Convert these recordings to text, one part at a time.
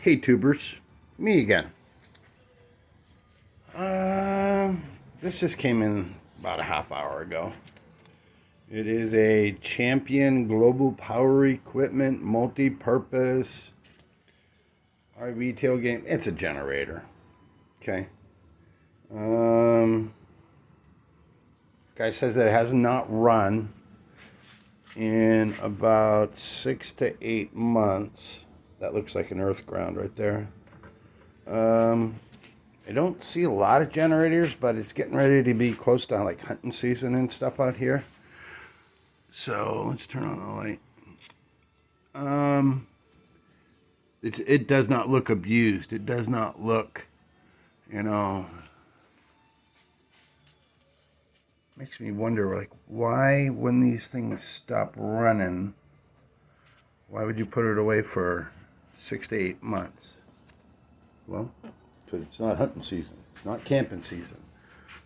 Hey tubers, me again. This just came in about a half hour ago. It is a Champion Global Power Equipment multi-purpose RV tailgate. It's a generator. Okay. Guy says that it has not run in about 6 to 8 months. That looks like an earth ground right there. I don't see a lot of generators, but it's getting ready to be close to like hunting season and stuff out here. So let's turn on the light. It does not look abused. It does not look, makes me wonder, like, why when these things stop running, why would you put it away for 6 to 8 months? Well, because it's not hunting season. It's not camping season.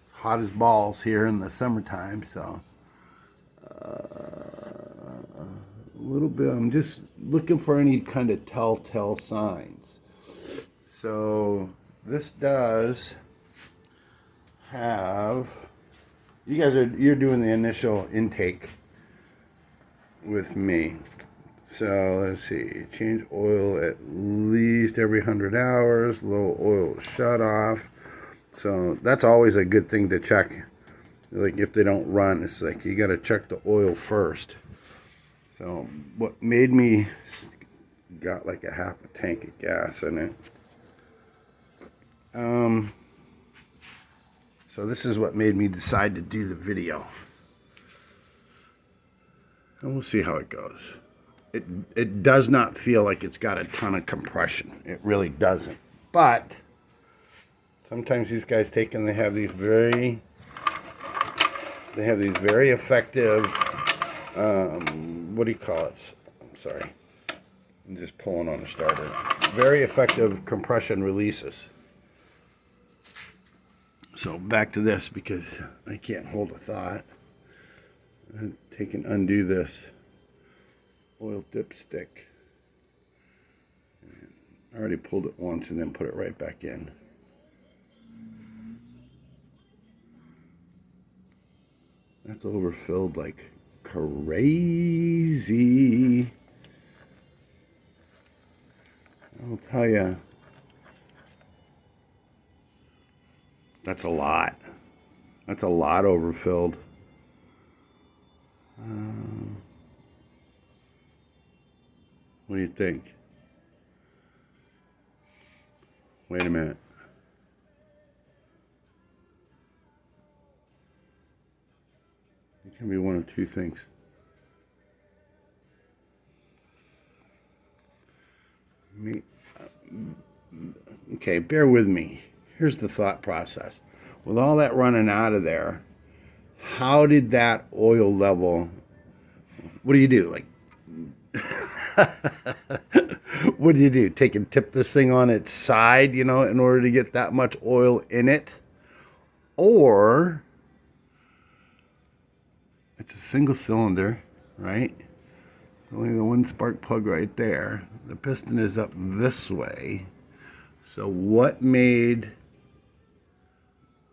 It's hot as balls here in the summertime, so a little bit. I'm just looking for any kind of telltale signs. So this does have. You're doing the initial intake with me. So let's see, change oil at least every 100 hours, low oil shut off. So that's always a good thing to check. Like if they don't run, it's like you got to check the oil first. So what made me got like a half a tank of gas in it. So this is what made me decide to do the video. And we'll see how it goes. It does not feel like it's got a ton of compression. It really doesn't. But sometimes these guys they have these very effective, what do you call it? I'm sorry. I'm just pulling on the starter. Very effective compression releases. So back to this because I can't hold a thought. Take and undo this oil dipstick. I already pulled it once and then put it right back in. That's overfilled like crazy. I'll tell you, that's a lot. That's a lot overfilled. What do you think? Wait a minute. It can be one of two things. Okay, bear with me. Here's the thought process. With all that running out of there, how did that oil level, what do you do? Like, what do you do? Take and tip this thing on its side, in order to get that much oil in it? Or it's a single cylinder, right? Only the one spark plug right there. The piston is up this way. So what made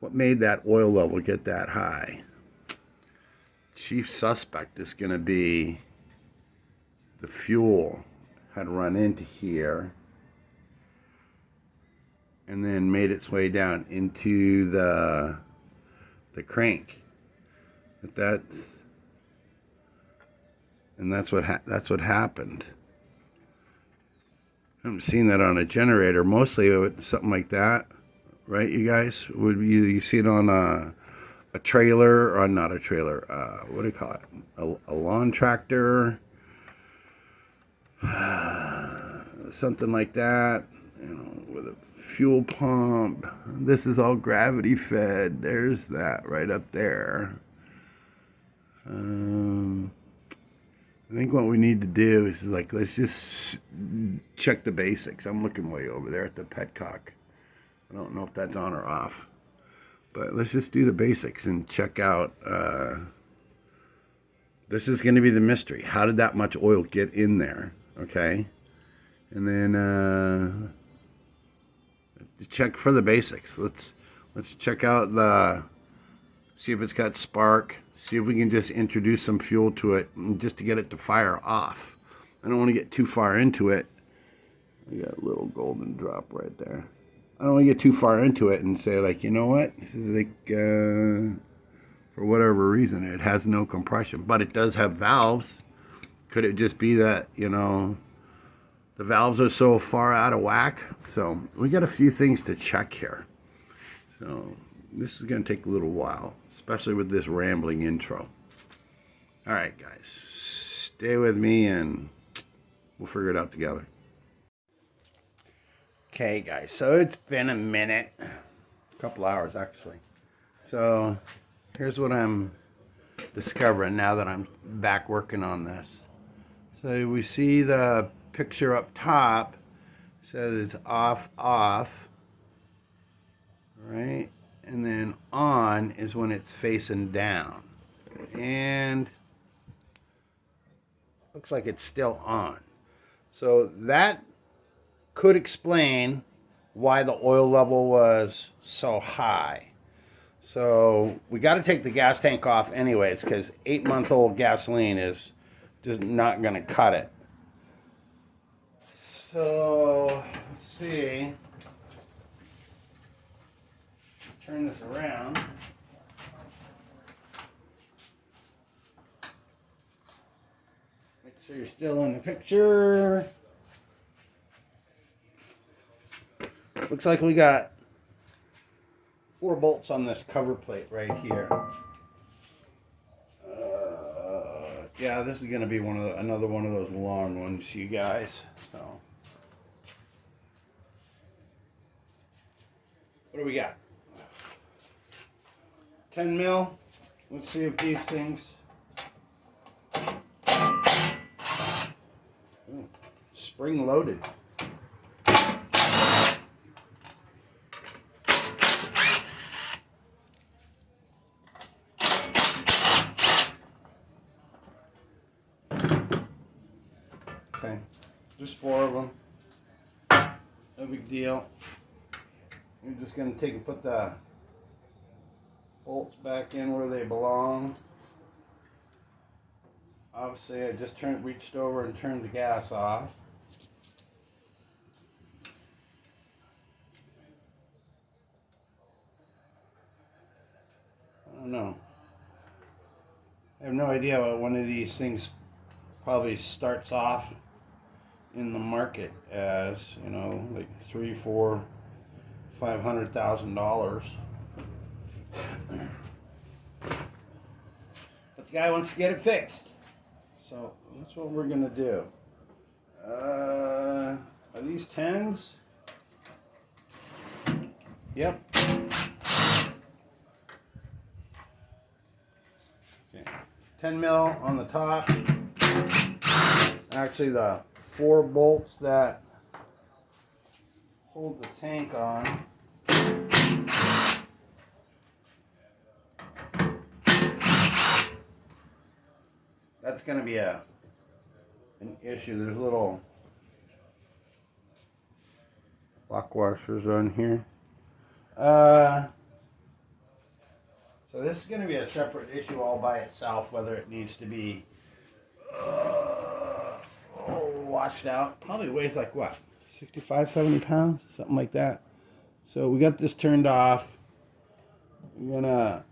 that oil level get that high? Chief suspect is going to be the fuel had run into here and then made its way down into the crank. And that's what happened. I haven't seen that on a generator. Mostly something like that, right? You guys, would you see it on a trailer, or not a trailer? What do you call it? A lawn tractor, something like that. With a fuel pump. This is all gravity fed. There's that right up there. I think what we need to do is let's just check the basics. I'm looking way over there at the petcock. I don't know if that's on or off, but let's just do the basics and check out. This is going to be the mystery. How did that much oil get in there? Okay. And then check for the basics. Let's check out see if it's got spark. See if we can just introduce some fuel to it, just to get it to fire off. I don't want to get too far into it. I got a little golden drop right there. I don't want to get too far into it and say, like, you know what, this is like, for whatever reason, it has no compression, but it does have valves. Could it just be that, you know, the valves are so far out of whack? So we got a few things to check here. So this is going to take a little while, especially with this rambling intro. All right, guys, stay with me and we'll figure it out together. Okay, guys, so it's been a minute, a couple hours actually. So here's what I'm discovering now that I'm back working on this. So we see the picture up top says it's off, right? And then on is when it's facing down. And looks like it's still on. So that could explain why the oil level was so high. So we got to take the gas tank off anyways, because 8-month-old gasoline is just not going to cut it. So let's see. Turn this around. Make sure you're still in the picture. Looks like we got 4 bolts on this cover plate right here. Yeah, this is going to be another one of those long ones, you guys. So, what do we got? 10 mil. Let's see if these things. Ooh, spring loaded. Okay, just 4 of them. No big deal. We're just going to take and put the bolts back in where they belong. Obviously, I just reached over and turned the gas off. I don't know. I have no idea what one of these things probably starts off in the market as, you know, like $300,000, $400,000, $500,000. But the guy wants to get it fixed, so that's what we're gonna do. Are these 10s? Yep. Okay. 10 mil on the top. Actually, the 4 bolts that hold the tank on. That's going to be an issue. There's little lock washers on here. So this is going to be a separate issue all by itself, whether it needs to be washed out. Probably weighs like what, 65, 70 pounds, something like that. So we got this turned off. We're gonna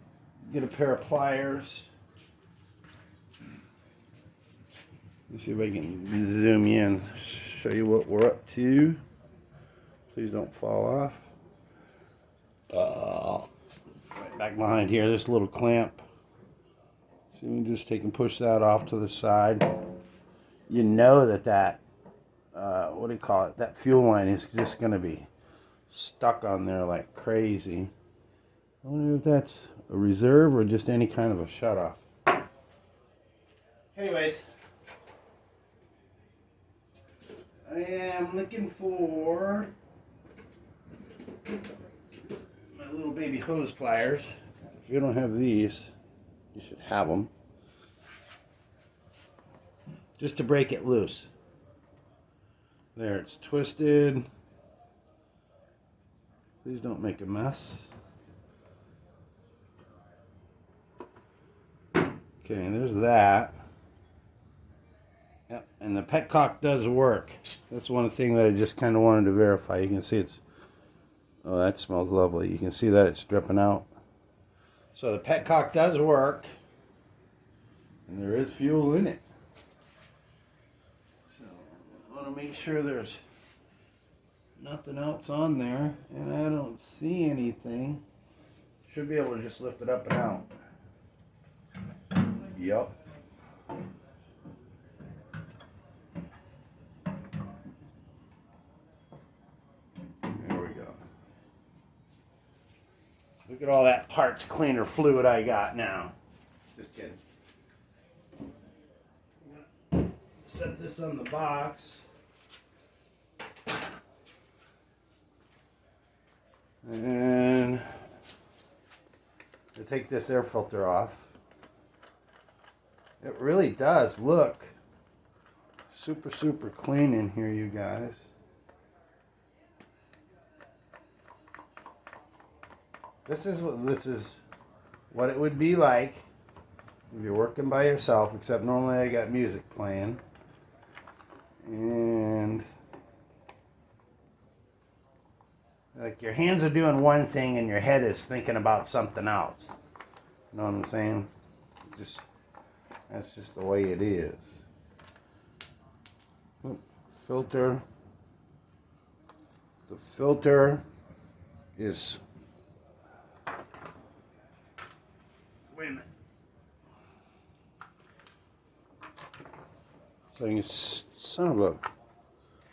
get a pair of pliers. Let's see if I can zoom in, show you what we're up to. Please don't fall off. Right back behind here, this little clamp. So you can just take and push that off to the side. You know that what do you call it? That fuel line is just going to be stuck on there like crazy. I wonder if that's a reserve or just any kind of a shutoff. Anyways, I am looking for my little baby hose pliers. If you don't have these, you should have them. Just to break it loose. There, it's twisted. Please don't make a mess. Okay, there's that. Yep, and the petcock does work. That's one thing that I just kind of wanted to verify. You can see it's, oh, that smells lovely. You can see that it's dripping out. So the petcock does work, and there is fuel in it. So I want to make sure there's nothing else on there, and I don't see anything. Should be able to just lift it up and out. Yep. There we go. Look at all that parts cleaner fluid I got now. Just kidding. Set this on the box. And to take this air filter off. It really does look super, super clean in here, you guys. This is what it would be like if you're working by yourself, except normally I got music playing. And like your hands are doing one thing and your head is thinking about something else. You know what I'm saying? That's just the way it is. Filter. The filter is, wait a minute. So you can, son of a,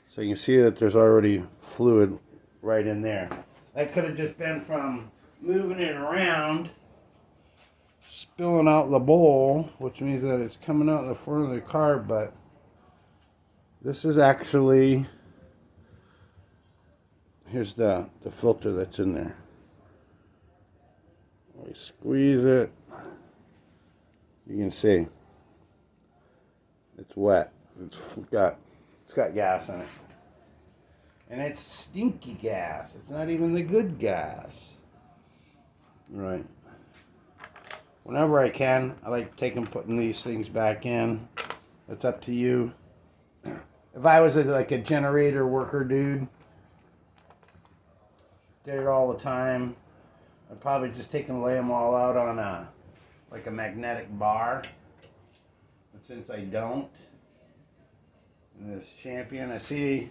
so you can see that there's already fluid right in there. That could have just been from moving it around, spilling out the bowl, which means that it's coming out the front of the car, but this is actually, here's the filter that's in there. We squeeze it, you can see it's wet. It's got gas in it. And it's stinky gas. It's not even the good gas. Right. Whenever I can, I like putting these things back in. It's up to you. If I was like a generator worker dude, did it all the time, I'd probably just take and lay them all out on a magnetic bar. But since I don't, in this Champion, I see,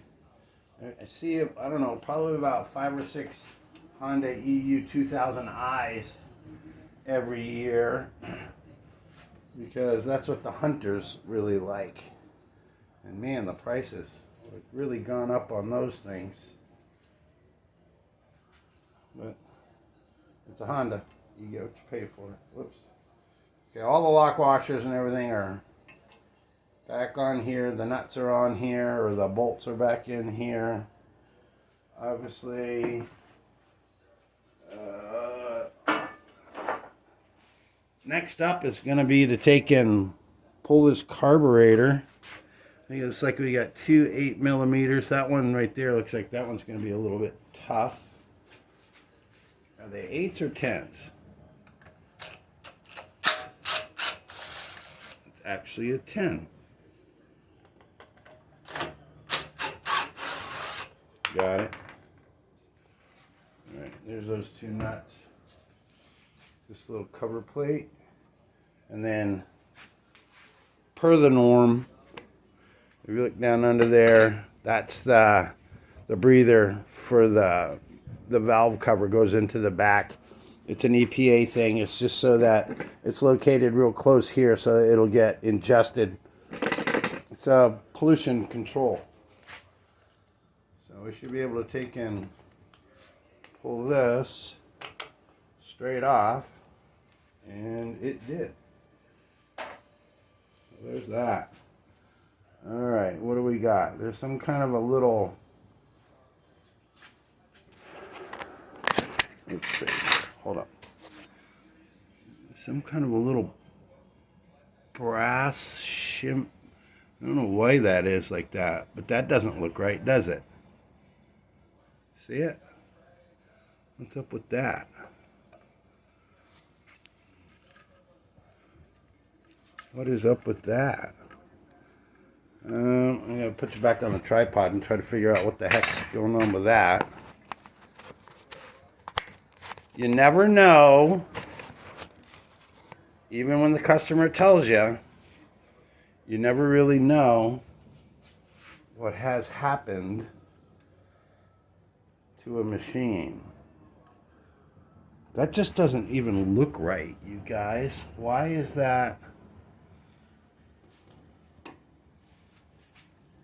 I don't know, probably about 5 or 6 Honda EU 2000i's every year, because that's what the hunters really like. And man, the prices have really gone up on those things. But it's a Honda. You get what you pay for it. Whoops. Okay, all the lock washers and everything are back on here. The nuts are on here, or the bolts are back in here. Obviously, next up is going to be to take and pull this carburetor. I think it's like we got 2 8mm. That one right there looks like that one's going to be a little bit tough. Are they 8s or 10s? It's actually a 10. Got it. All right, there's those 2 nuts. This little cover plate. And then, per the norm, if you look down under there, that's the breather for the valve cover goes into the back. It's an EPA thing. It's just so that it's located real close here so that it'll get ingested. It's a pollution control. So we should be able to take and pull this straight off, and it did. So there's that. All right, what do we got? There's some kind of a little, let's see, hold up. Some kind of a little brass I don't know why that is like that, but that doesn't look right, does it? See it? What's up with that? What is up with that? I'm going to put you back on the tripod and try to figure out what the heck's going on with that. You never know, even when the customer tells you, you never really know what has happened to a machine. That just doesn't even look right, you guys. Why is that?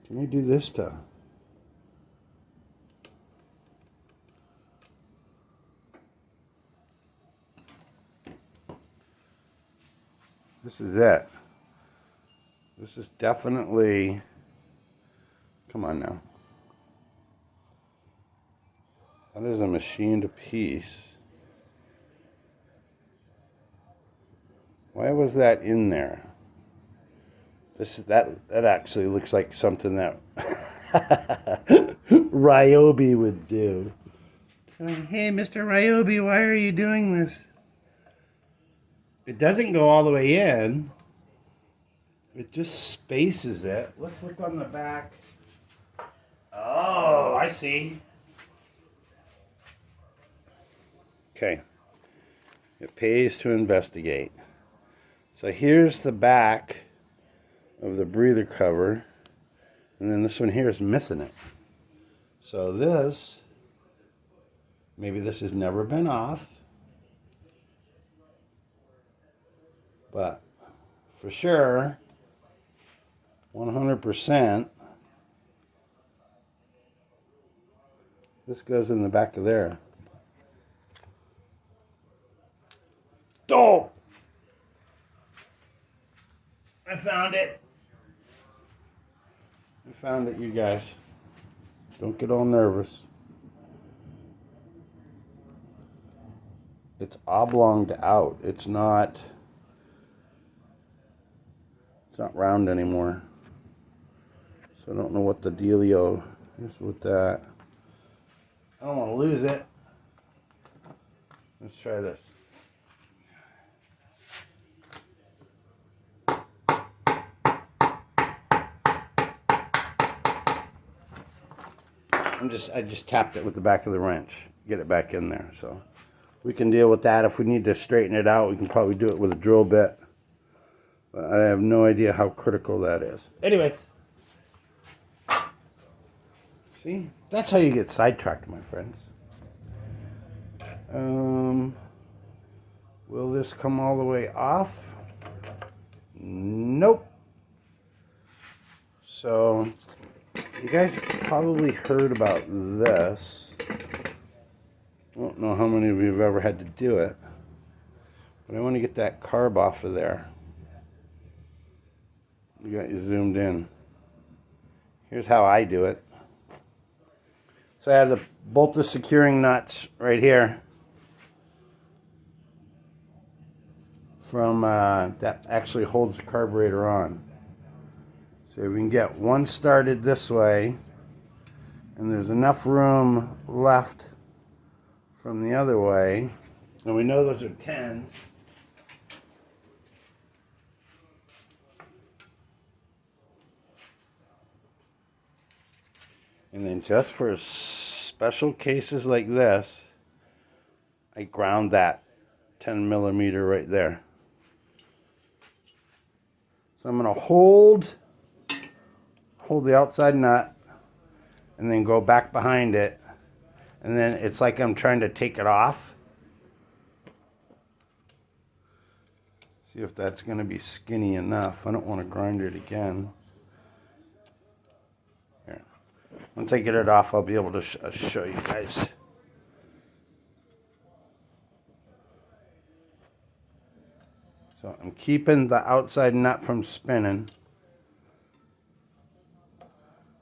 Can you do this to? This is it. This is definitely, come on now. That is a machined piece. Why was that in there? That actually looks like something that Ryobi would do. Hey, Mr. Ryobi, why are you doing this? It doesn't go all the way in. It just spaces it. Let's look on the back. Oh, I see. Okay. It pays to investigate. So here's the back of the breather cover, and then this one here is missing it. So this, maybe this has never been off, but for sure, 100%, this goes in the back of there. Oh! I found it. I found it, you guys. Don't get all nervous. It's oblonged out. It's not round anymore. So I don't know what the dealio is with that. I don't want to lose it. Let's try this. I just tapped it with the back of the wrench, get it back in there. So we can deal with that. If we need to straighten it out, we can probably do it with a drill bit. But I have no idea how critical that is. Anyway, see, that's how you get sidetracked, my friends. Will this come all the way off? Nope. So you guys probably heard about this. I don't know how many of you have ever had to do it, but I want to get that carb off of there. We got you zoomed in. Here's how I do it. So I have the bolt the securing nuts right here from that actually holds the carburetor on. So we can get one started this way, and there's enough room left from the other way, and we know those are 10s. And then just for special cases like this, I ground that 10 millimeter right there. So I'm going to hold the outside nut and then go back behind it, and then it's like I'm trying to take it off. See if that's going to be skinny enough. I don't want to grind it again. Here. Once I get it off, I'll be able to show you guys. So I'm keeping the outside nut from spinning.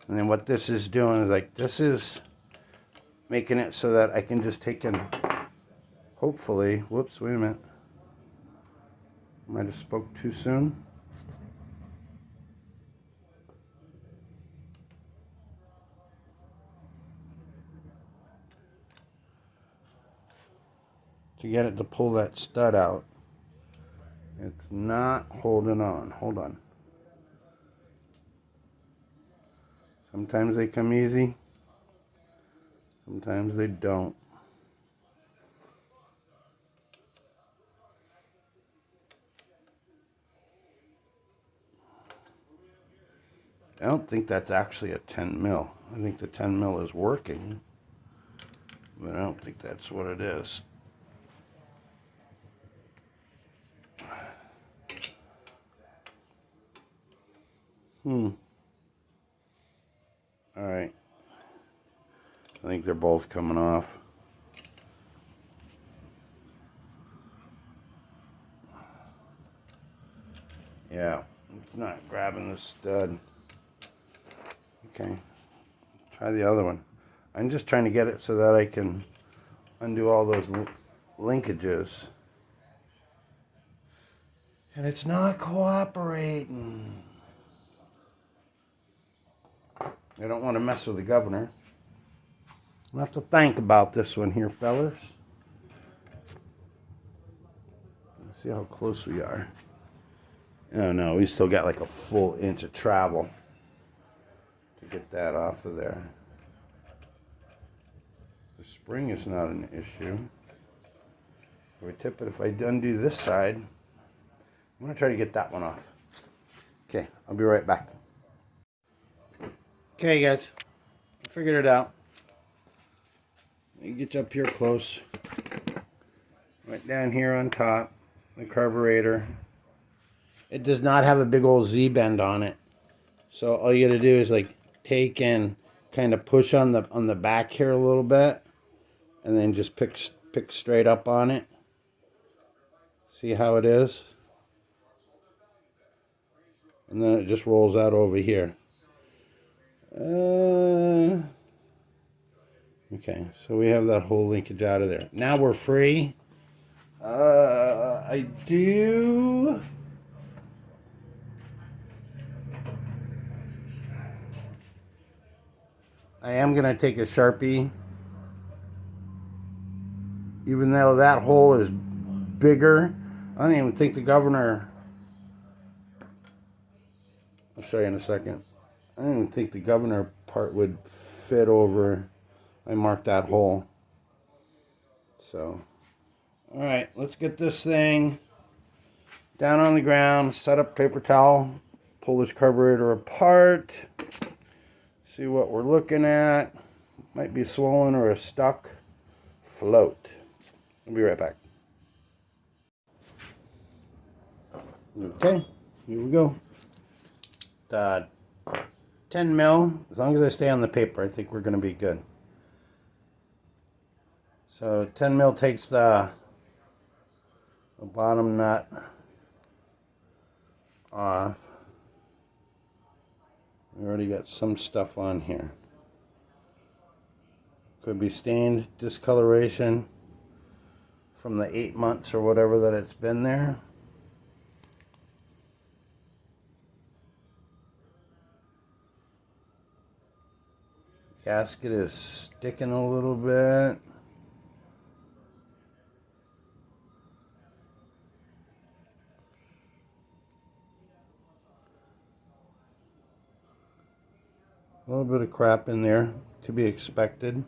And then what this is doing is like, this is making it so that I can just take and hopefully, whoops, wait a minute. Might have spoke too soon. to get it to pull that stud out. It's not holding on. Hold on. Sometimes they come easy. Sometimes they don't. I don't think that's actually a 10 mil. I think the 10 mil is working, but I don't think that's what it is. Alright. I think they're both coming off. Yeah, it's not grabbing the stud. Okay, try the other one. I'm just trying to get it so that I can undo all those linkages. And it's not cooperating. I don't want to mess with the governor. I'll have to think about this one here, fellas. Let's see how close we are. Oh no, we still got like a full inch of travel to get that off of there. The spring is not an issue. If we tip it, if I undo this side, I'm going to try to get that one off. Okay, I'll be right back. Okay guys, I figured it out. You get you up here close. Right down here on top, the carburetor. It does not have a big old Z-bend on it. So all you gotta do is like take and kind of push on the back here a little bit, and then just pick straight up on it. See how it is? And then it just rolls out over here. Okay, so we have that whole linkage out of there. Now we're free. I am going to take a Sharpie. Even though that hole is bigger, I don't even think the governor... I'll show you in a second. I don't even think the governor part would fit over. I marked that hole. So, alright, let's get this thing down on the ground, set up paper towel, pull this carburetor apart, see what we're looking at. Might be swollen or a stuck float. I'll be right back. Okay, here we go. 10 mil, as long as I stay on the paper, I think we're going to be good. So 10 mil takes the bottom nut off. We already got some stuff on here. Could be stained discoloration from the 8 months or whatever that it's been there. Gasket is sticking a little bit. A little bit of crap in there, to be expected.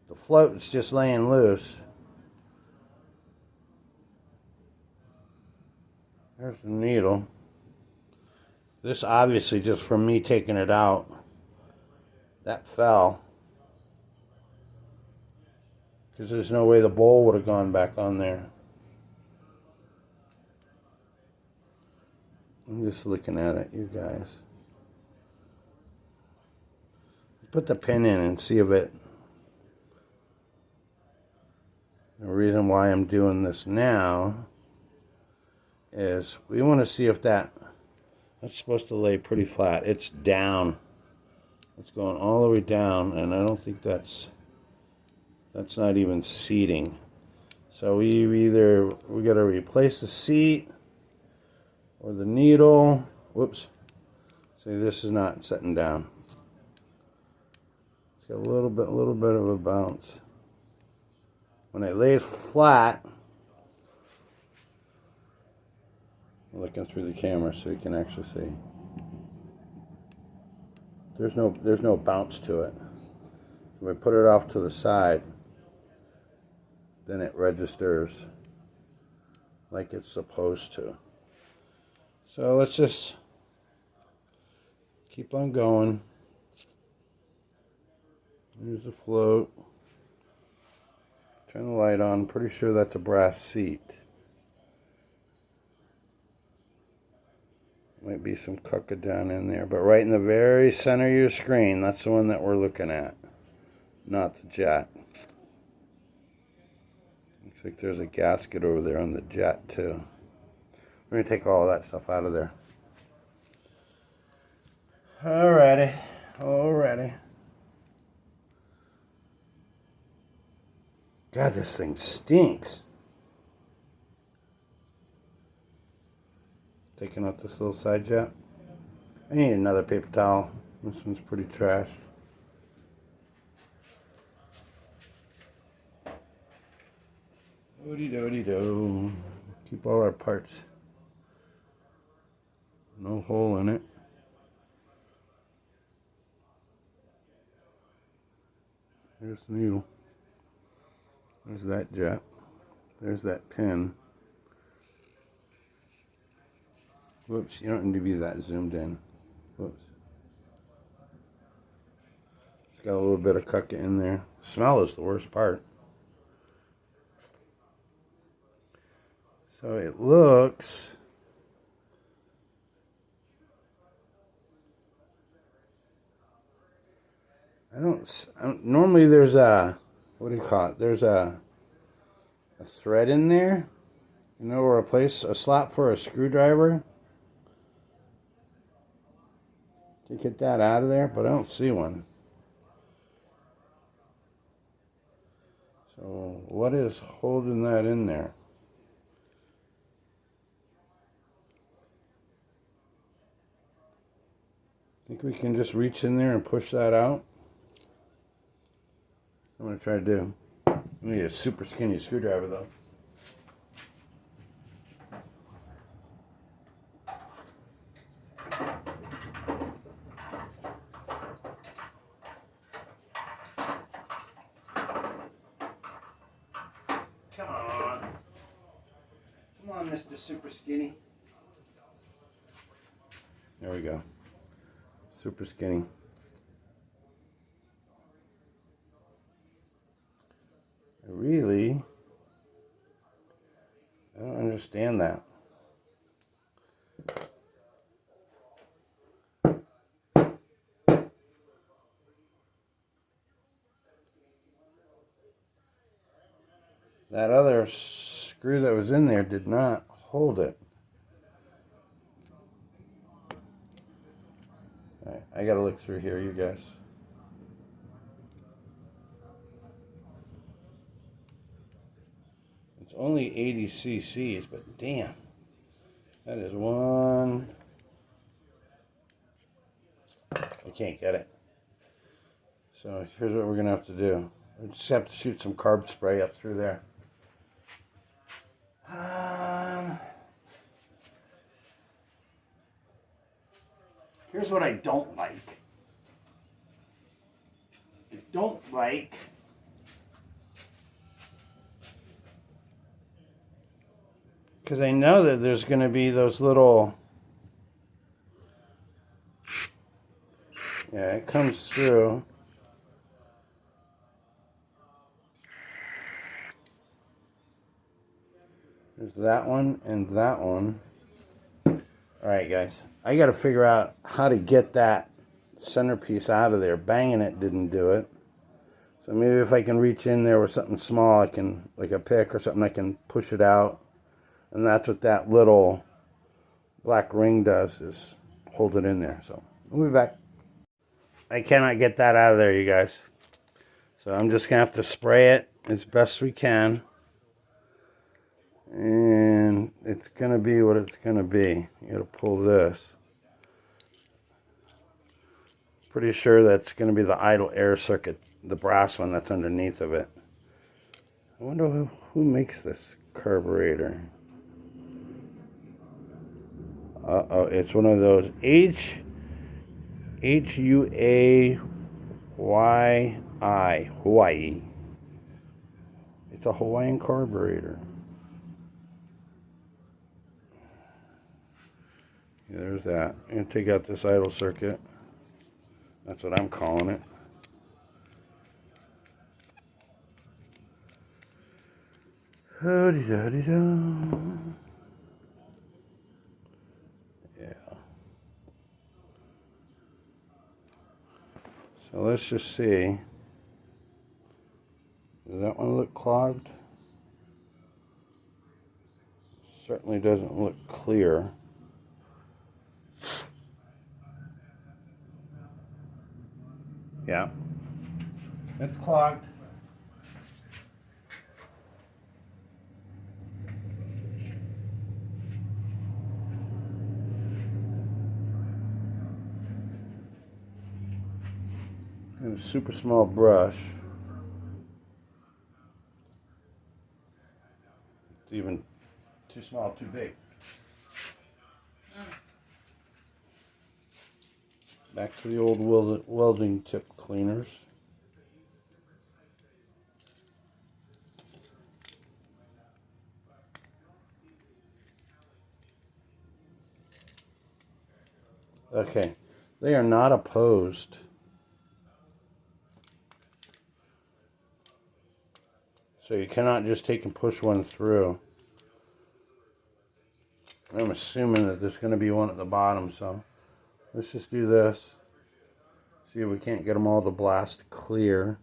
The float is just laying loose. There's the needle. This obviously just from me taking it out. That fell. Because there's no way the bowl would have gone back on there. I'm just looking at it, you guys. Put the pin in and see if it... The reason why I'm doing this now is we want to see if that's supposed to lay pretty flat. It's down. It's going all the way down, and I don't think that's not even seating. So we got to replace the seat or the needle. Whoops. See, this is not setting down. It's got a little bit of a bounce. when it lays flat, looking through the camera so you can actually see. There's no bounce to it. If I put it off to the side, then it registers like it's supposed to. So let's just keep on going. Here's the float. Turn the light on. Pretty sure that's a brass seat. Might be some cucka down in there, but right in the very center of your screen, that's the one that we're looking at, not the jet. Looks like there's a gasket over there on the jet too. We're going to take all of that stuff out of there. Alrighty. God, this thing stinks. Taking out this little side jet. I need another paper towel. This one's pretty trashed. Doody-doody-do. Keep all our parts. No hole in it. There's the needle. There's that jet. There's that pin. Whoops, you don't need to be that zoomed in. Whoops. It's got a little bit of cucka in there. The smell is the worst part. So it looks... I don't normally there's a, what do you call it? There's a thread in there, you know, or a slot for a screwdriver to get that out of there, but I don't see one. So what is holding that in there? Think we can just reach in there and push that out? I'm going to try to do. I need a super skinny screwdriver though. Come on, Mr. Super Skinny. There we go. Super skinny. I don't understand that. That other screw that was in there did not hold it. All right, I gotta look through here, you guys. It's only 80 cc's, but damn, that is one. I can't get it. So here's what we're gonna have to do. We just have to shoot some carb spray up through there. Here's what I don't like. I don't like because I know that there's going to be those little, yeah, it comes through. There's that one and that one. Alright guys, I got to figure out how to get that centerpiece out of there. Banging it didn't do it. So maybe if I can reach in there with something small, I can, like a pick or something, I can push it out. And that's what that little black ring does, is hold it in there. So we'll be back. I cannot get that out of there, you guys. So I'm just going to have to spray it as best we can. And it's going to be what it's going to be. You got to pull this. Pretty sure that's going to be the idle air circuit, the brass one that's underneath of it. I wonder who makes this carburetor. Uh-oh, it's one of those Huayi, Hawaii. It's a Hawaiian carburetor. Yeah, there's that. I'm going to take out this idle circuit. That's what I'm calling it. Ho-de-da-de-da. Yeah. So let's just see. Does that one look clogged? Certainly doesn't look clear. Yeah. It's clogged. And a super small brush. It's even too small, too big. Back to the old welding tip cleaners. Okay, they are not opposed. So you cannot just take and push one through. I'm assuming that there's going to be one at the bottom, so let's just do this. See if we can't get them all to blast clear.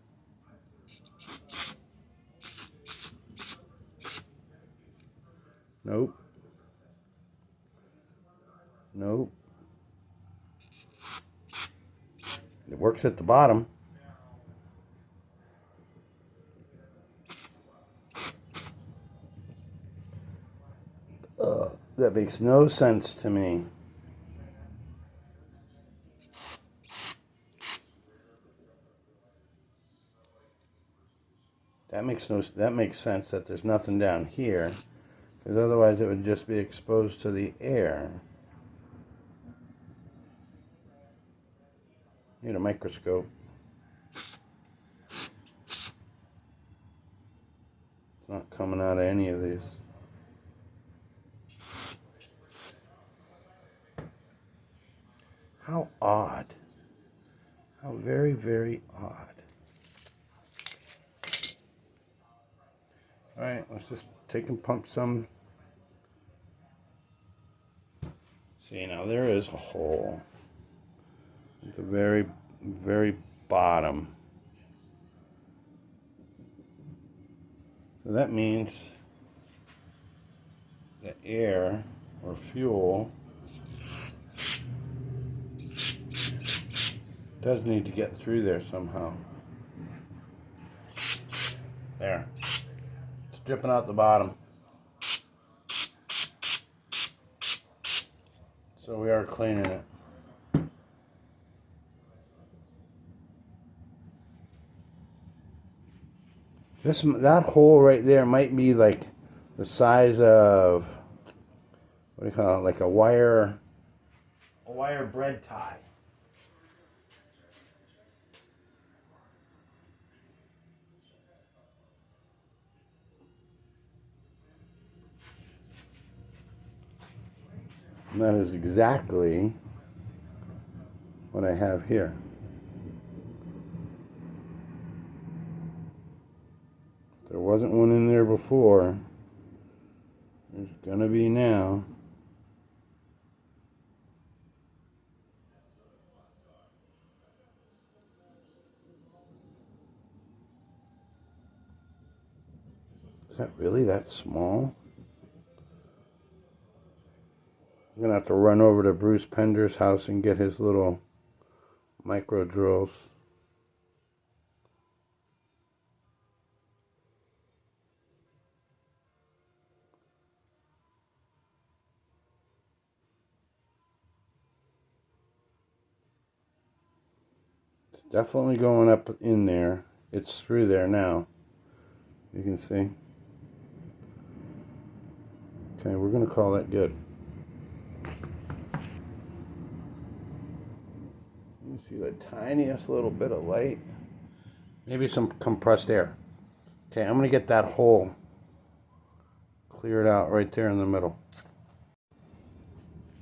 Nope. Nope. It works at the bottom. That makes no sense to me. That makes sense that there's nothing down here, because otherwise it would just be exposed to the air. Need a microscope. It's not coming out of any of these. How odd. How very, very odd. Alright, let's just take and pump some. See, now there is a hole at the very, very bottom. So that means the air or fuel does need to get through there somehow. There. It's dripping out the bottom. So we are cleaning it. That hole right there might be like the size of, what do you call it, like a wire bread tie. And that is exactly what I have here. If there wasn't one in there before, there's gonna be now. Is that really that small? I'm gonna have to run over to Bruce Pender's house and get his little micro drills. It's definitely going up in there. It's through there now. You can see. Okay, we're going to call that good. You see the tiniest little bit of light. Maybe some compressed air. Okay, I'm going to get that hole cleared out right there in the middle.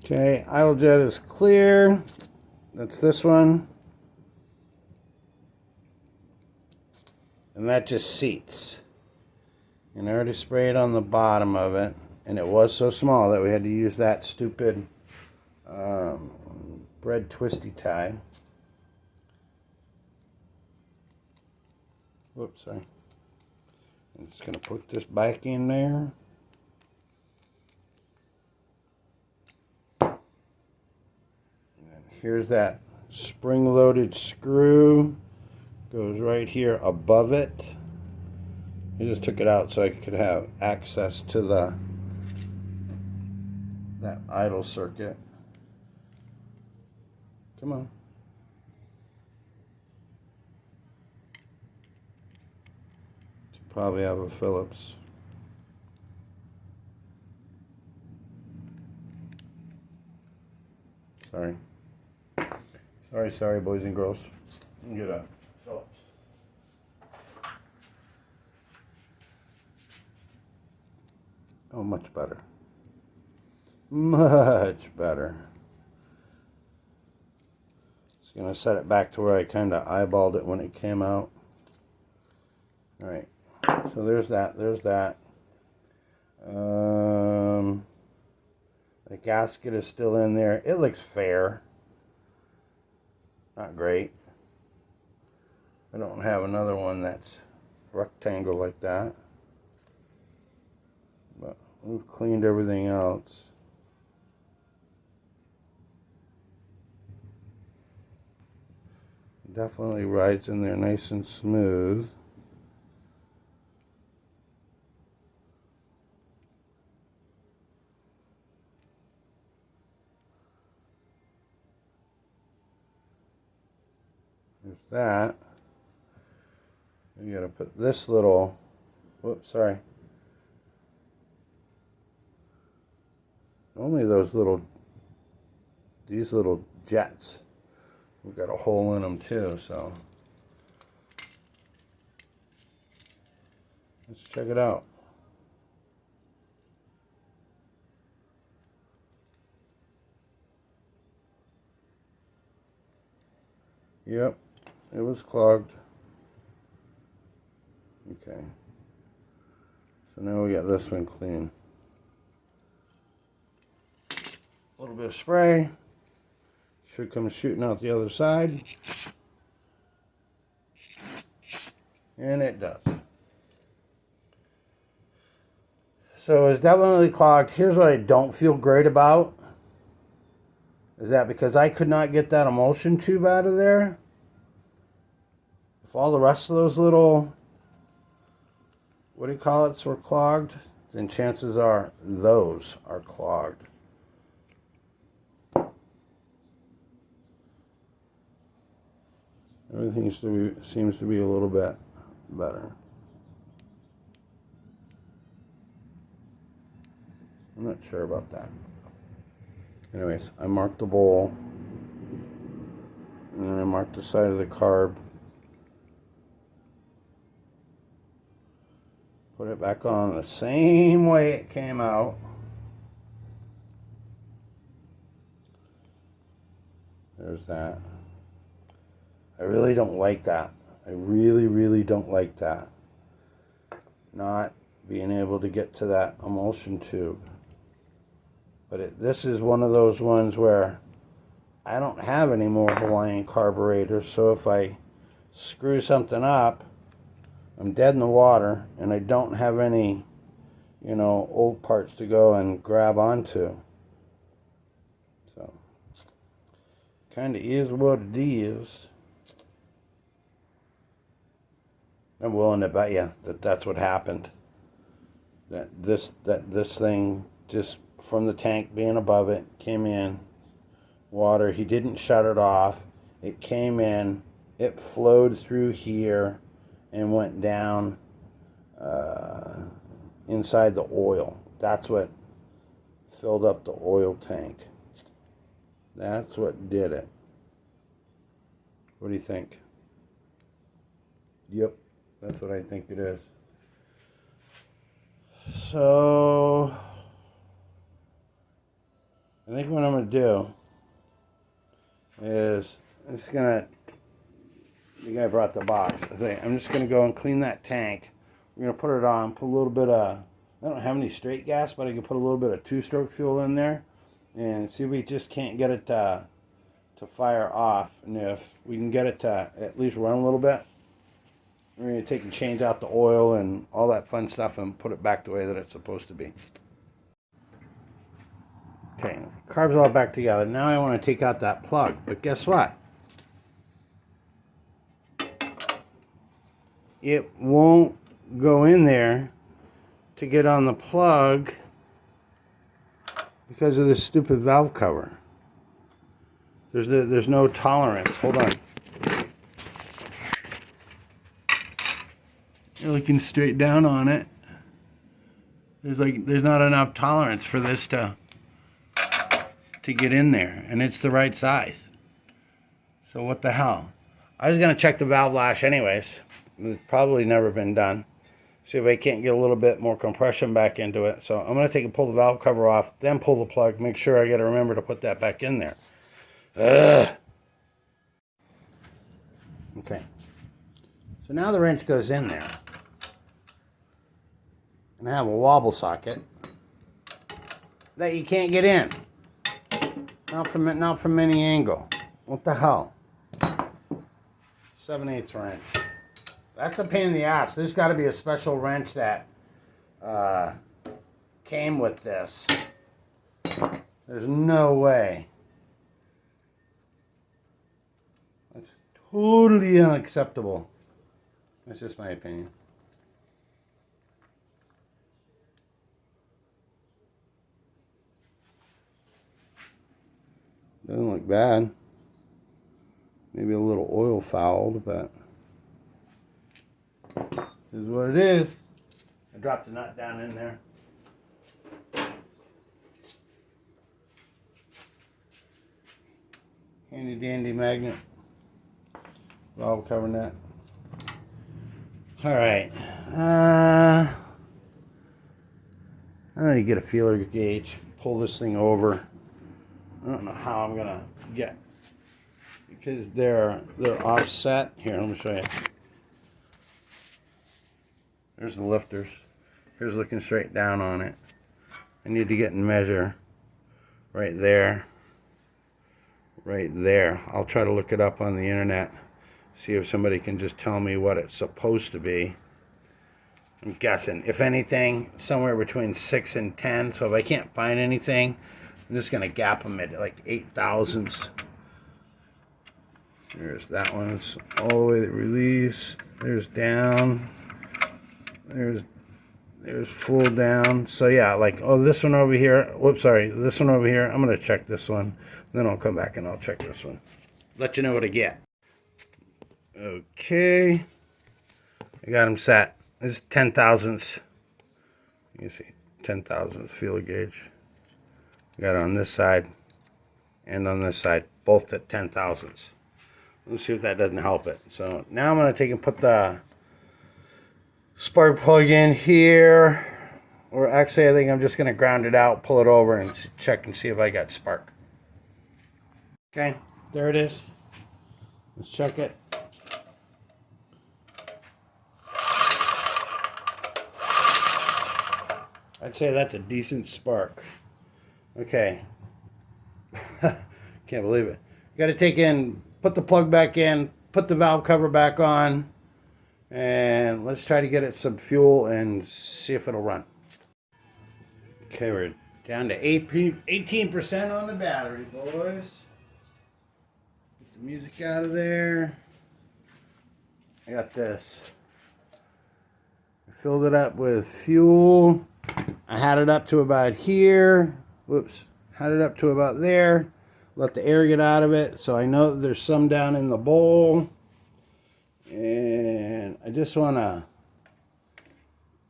Okay, idle jet is clear. That's this one. And that just seats. And I already sprayed on the bottom of it. And it was so small that we had to use that stupid bread twisty tie. Whoops, sorry. I'm just going to put this back in there. And here's that spring-loaded screw. Goes right here above it. I just took it out so I could have access to that idle circuit. Come on. Probably have a Phillips. Sorry, boys and girls. Get a Phillips. Oh, much better. Much better. Just gonna set it back to where I kind of eyeballed it when it came out. All right. So there's that. The gasket is still in there. It looks fair. Not great. I don't have another one that's rectangle like that. But we've cleaned everything else. Definitely rides in there nice and smooth. There's that. You gotta put this little, whoops, sorry. Only these little jets. We've got a hole in them too, so. Let's check it out. Yep, it was clogged. Okay. So now we got this one clean. A little bit of spray. Should come shooting out the other side. And it does. So it's definitely clogged. Here's what I don't feel great about. Is that because I could not get that emulsion tube out of there, if all the rest of those little, what do you call it, were clogged, then chances are those are clogged. Everything seems to be a little bit better. I'm not sure about that. Anyways, I marked the bowl, and then I marked the side of the carb. Put it back on the same way it came out. There's that. I really don't like that. I really don't like that. Not being able to get to that emulsion tube. But this is one of those ones where I don't have any more Hawaiian carburetors, so if I screw something up, I'm dead in the water, and I don't have any, old parts to go and grab onto. So, kind of is what it is. I'm willing to bet you that that's what happened. That this thing just from the tank being above it came in water. He didn't shut it off. It came in. It flowed through here and went down inside the oil. That's what filled up the oil tank. That's what did it. What do you think? Yep, that's what I think it is. So I think what I'm going to do is I'm just going to, the guy brought the box. I'm just going to go and clean that tank. We're going to put it on, put a little bit of, I don't have any straight gas, but I can put a little bit of two-stroke fuel in there and see if we just can't get it to fire off. And if we can get it to at least run a little bit, we're going to take and change out the oil and all that fun stuff and put it back the way that it's supposed to be. Okay, carb's all back together. Now I want to take out that plug, but guess what? It won't go in there to get on the plug because of this stupid valve cover. There's no tolerance. Hold on. You're looking straight down on it. There's not enough tolerance for this to get in there, and it's the right size. So what the hell? I was gonna check the valve lash anyways. It's probably never been done. See if I can't get a little bit more compression back into it. So I'm gonna take and pull the valve cover off, then pull the plug. Make sure I gotta remember to put that back in there. Okay. So now the wrench goes in there. And I have a wobble socket that you can't get in. Not from any angle. What the hell? 7/8 wrench. That's a pain in the ass. There's got to be a special wrench that came with this. There's no way. That's totally unacceptable. That's just my opinion. Doesn't look bad. Maybe a little oil fouled, but this is what it is. I dropped the nut down in there. Handy dandy magnet. Valve cover nut. Alright. I need to get a feeler gauge. Pull this thing over. I don't know how I'm gonna get, because they're offset. Here, let me show you. There's the lifters. Here's looking straight down on it. I need to get and measure right there. Right there. I'll try to look it up on the internet. See if somebody can just tell me what it's supposed to be. I'm guessing, if anything, somewhere between 6 and 10. So if I can't find anything, I'm just going to gap them at like 8/1000ths. There's that one. It's all the way to release. There's down. There's full down. So yeah, like, oh, this one over here. Whoops, sorry. This one over here. I'm going to check this one. Then I'll come back and I'll check this one. Let you know what I get. Okay. I got them set. This is 10/1000ths. You see, 10/1000ths feeler gauge. Got it on this side and on this side, both at 10/1000ths. Let's see if that doesn't help it. So now I'm going to take and put the spark plug in here. Or actually, I think I'm just going to ground it out, pull it over, and check and see if I got spark. Okay, there it is. Let's check it. I'd say that's a decent spark. Okay. Can't believe it. You got to take in, put the plug back in, put the valve cover back on, and let's try to get it some fuel and see if it'll run. Okay, we're down to 18% on the battery, boys. Get the music out of there. I got this. I filled it up with fuel. I had it up to about here. Whoops. Had it up to about there. Let the air get out of it. So I know that there's some down in the bowl. And I just want to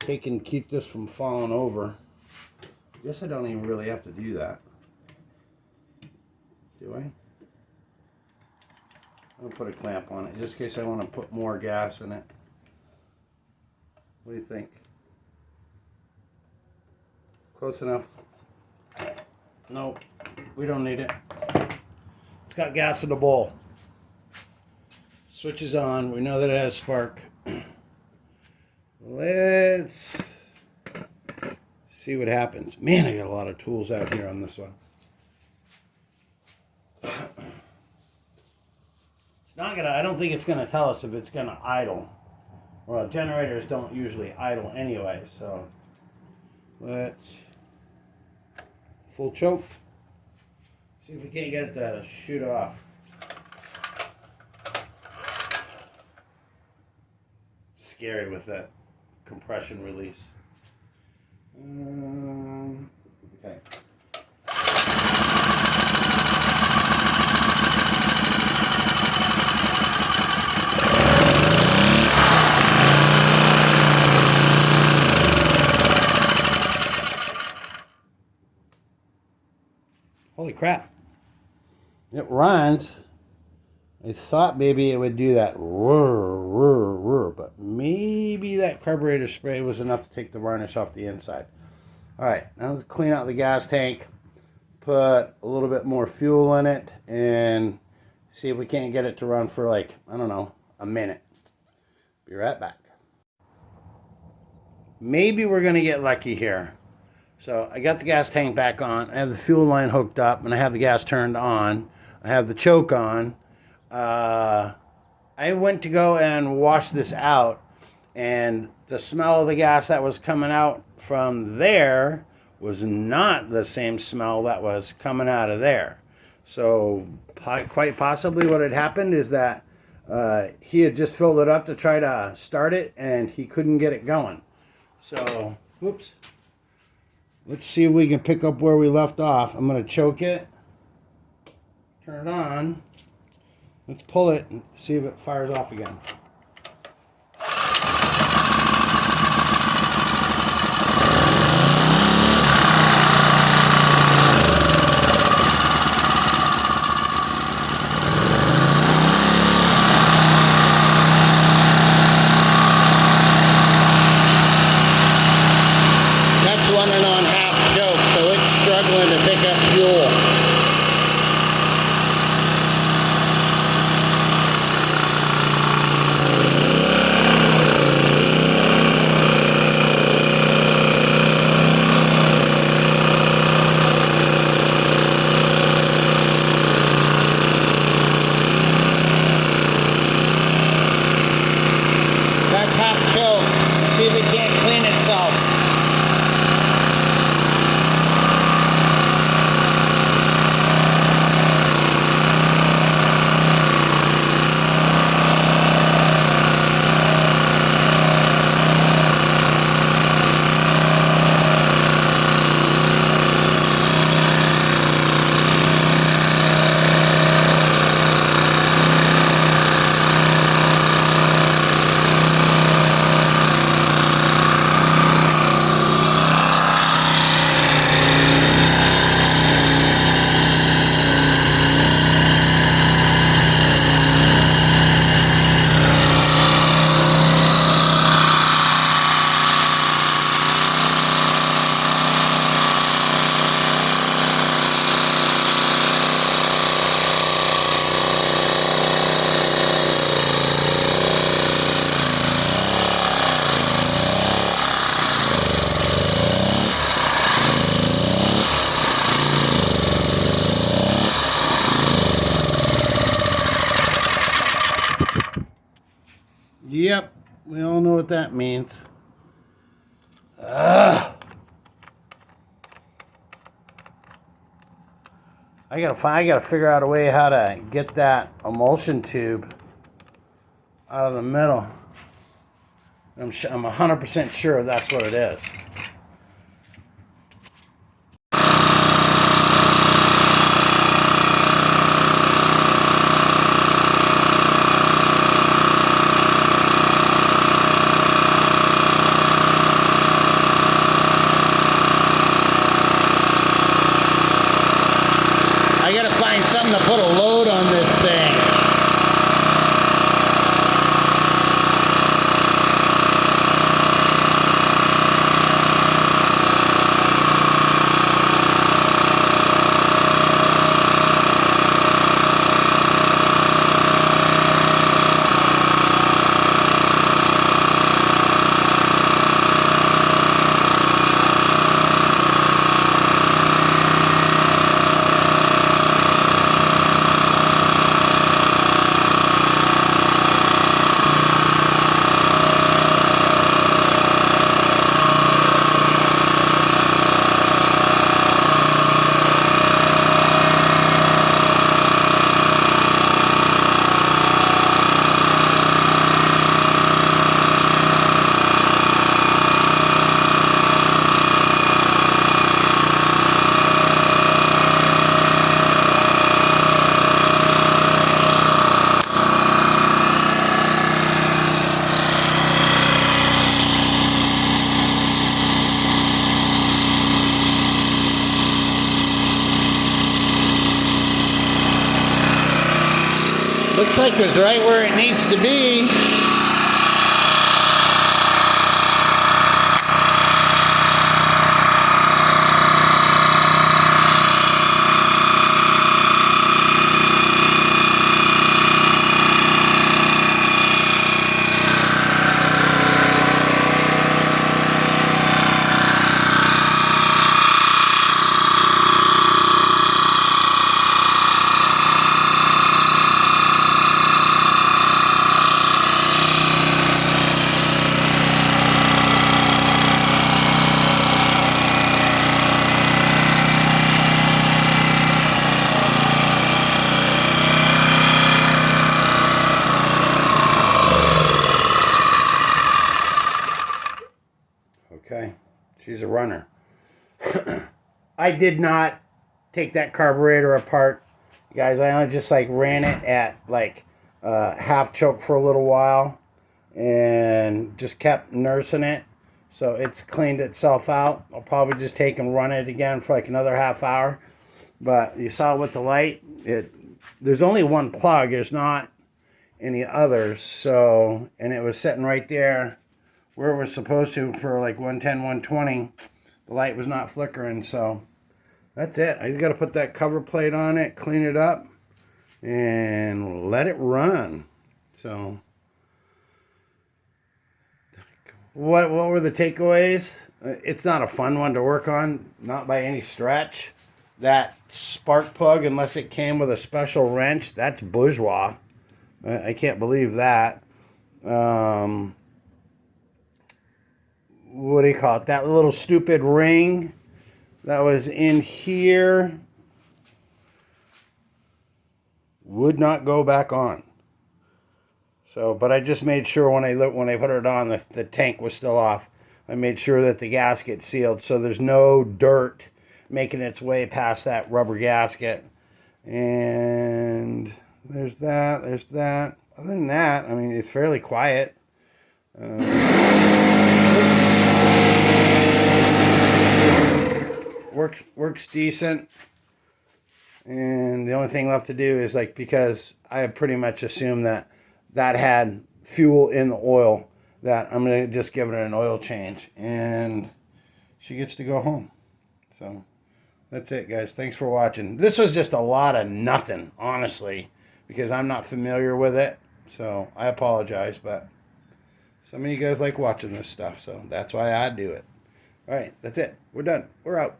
keep this from falling over. I guess I don't even really have to do that. Do I? I'll put a clamp on it just in case I want to put more gas in it. What do you think? Close enough? Nope, we don't need it. It's got gas in the bowl. Switch is on. We know that it has spark. Let's see what happens. Man, I got a lot of tools out here on this one. It's not gonna, I don't think it's gonna tell us if it's gonna idle. Well, generators don't usually idle anyway, so let's full choke. See if we can't get it to shoot off. Scary with that compression release. Okay. Holy crap. It runs. I thought maybe it would do that whir, whir, whir, but maybe that carburetor spray was enough to take the varnish off the inside. Alright, now let's clean out the gas tank, put a little bit more fuel in it, and see if we can't get it to run for like, I don't know, a minute. Be right back. Maybe we're going to get lucky here. So I got the gas tank back on, I have the fuel line hooked up, and I have the gas turned on. I have the choke on. I went to go and wash this out, and the smell of the gas that was coming out from there was not the same smell that was coming out of there. So quite possibly what had happened is that he had just filled it up to try to start it, and he couldn't get it going. So, whoops. Let's see if we can pick up where we left off. I'm going to choke it, turn it on. Let's pull it and see if it fires off again. That's running on half choke, so it's struggling to pick up fuel. See if it can't clean itself. Yep, we all know what that means. I gotta figure out a way how to get that emulsion tube out of the middle. I'm 100% sure that's what it is. having to put a load on this thing. Looks like it's right where it needs to be. Okay, she's a runner. I did not take that carburetor apart, guys. I only just like ran it at like half choke for a little while and just kept nursing it. So it's cleaned itself out. I'll probably just take and run it again for like another half hour. But you saw with the light, there's only one plug. There's not any others. So, and it was sitting right there where it was supposed to for like 110, 120. The light was not flickering, so that's it. I just got to put that cover plate on it, clean it up, and let it run. So, what were the takeaways? It's not a fun one to work on, not by any stretch. That spark plug, unless it came with a special wrench, that's bourgeois. I can't believe that. What do you call it? That little stupid ring that was in here would not go back on. So, but I just made sure when I put it on, the tank was still off. I made sure that the gasket sealed, so there's no dirt making its way past that rubber gasket. And there's that. There's that. Other than that, I mean, it's fairly quiet. Works decent, and the only thing left to do is like, because I pretty much assumed that had fuel in the oil, that I'm gonna just give it an oil change and she gets to go home. So that's it, guys. Thanks for watching. This was just a lot of nothing, honestly, because I'm not familiar with it, so I apologize, but some of you guys like watching this stuff, so that's why I do it. All right, that's it. We're done. We're out.